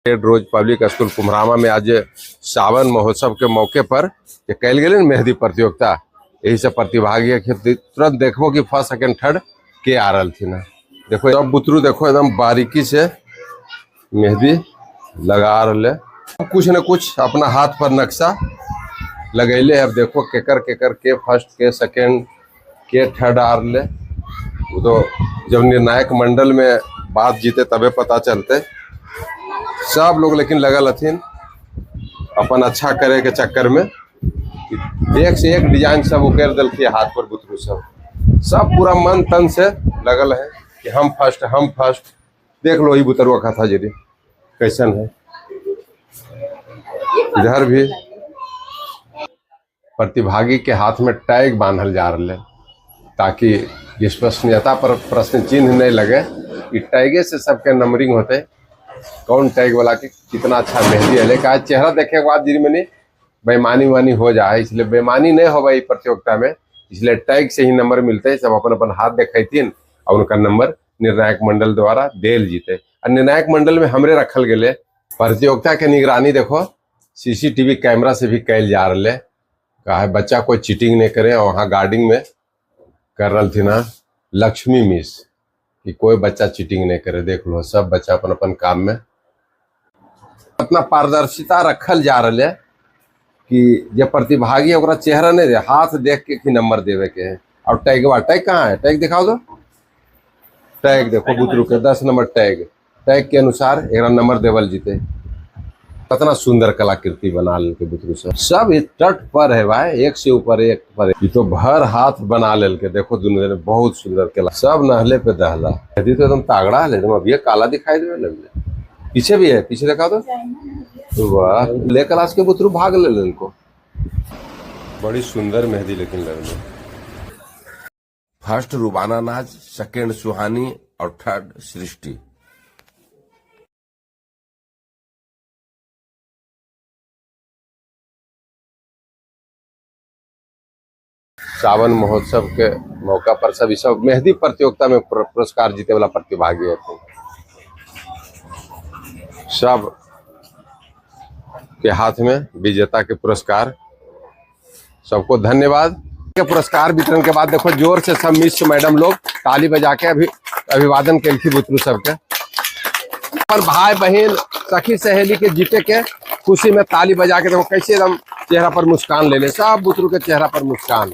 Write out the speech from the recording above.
Red rose public school कुम्हरामा में आज सावन महोत्सव के मौके पर कल गए मेहंदी प्रतियोगिता यही से प्रतिभागी तुरंत देखो कि फर्स्ट सेकंड थर्ड के आ रही थी ना। देखो अब बुतरू देखो एकदम बारीकी से मेहंदी लगा रहे, कुछ न कुछ अपना हाथ पर नक्शा लगैले। अब देखो केकर केकर के फर्स्ट के सेकंड के थर्ड आ रहे। वो तो जब निर्णायक मंडल में बात जीते तबे पता चलते सब लोग, लेकिन लगल हथिन अपन अच्छा करे के चक्कर में एक से एक डिजाइन सब उकेर दिलखिन हाथ पर। बुतरू सब पूरा मन तन से लगल है कि हम फर्स्ट। देख लो ये बुतरुआ कथा जरी कैसन है। इधर भी प्रतिभागी के हाथ में टैग बांधल जा रहे ताकि विश्वसनीयता पर प्रश्न चिन्ह नहीं लगे। कि टैगे से सबके नंबरिंग होते, कौन टैग वाला के कितना अच्छा मेहंदी है। लेकिन आज चेहरा देखे के बाद जिनमें बेईमानी वानी हो जाए, इसलिए बेईमानी नहीं हो भाई प्रतियोगिता में, इसलिए टैग से ही नंबर मिलते। सब अपन अपन हाथ देखेतीन और उनका नंबर निर्णायक मंडल द्वारा देल जीते। और निर्णायक मंडल में हमरे रखल गए प्रतियोगिता के निगरानी देखो सीसीटीवी कैमरा से भी कैल जा रहे। कहा है बच्चा कोई चीटिंग नहीं करे। और वहाँ गार्डिंग में कर रही थी ना लक्ष्मी मिस कि कोई बच्चा चीटिंग नहीं करे। देख लो सब बच्चा अपन अपन काम में अपना पारदर्शिता रखल जा रहे कि जब प्रतिभागी ओकरा चेहरा नहीं दे, हाथ देख के ही नंबर देवे के है। और टैग कहाँ है? टैग दिखाओ दो। टैग देखो बुतरू के 10 नंबर टैग के अनुसार एक नंबर देवल जीते। कितना सुंदर कलाकृति बना लेके बुतरू सब तट पर है भाई, एक से ऊपर एक पर। ये तो भर हाथ बना लेके देखो दुनिया में बहुत सुंदर कला। सब नहले पे दहला यदि तो एकदम तागड़ा है। एकदम अभी काला दिखाई दे लगे। पीछे भी है, पीछे देखा तो वाह ले क्लास के बुतरू भाग ले इनको। बड़ी सुंदर मेहंदी लेकिन लग रही। फर्स्ट रुबाना नाज, सेकंड सुहानी और थर्ड सृष्टि। सावन महोत्सव के मौका पर सभी सब मेहंदी प्रतियोगिता में पुरस्कार जीते वाला प्रतिभागी है। सब के हाथ में विजेता के पुरस्कार। सबको धन्यवाद। के पुरस्कार वितरण के बाद देखो जोर से सब मिस मैडम लोग ताली बजा के अभिवादन के बुतरू सबके। और भाई बहन सखी सहेली के जीते के खुशी में ताली बजा के देखो कैसे एकदम चेहरा पर मुस्कान ले ले। सब बुतरू के चेहरा पर मुस्कान।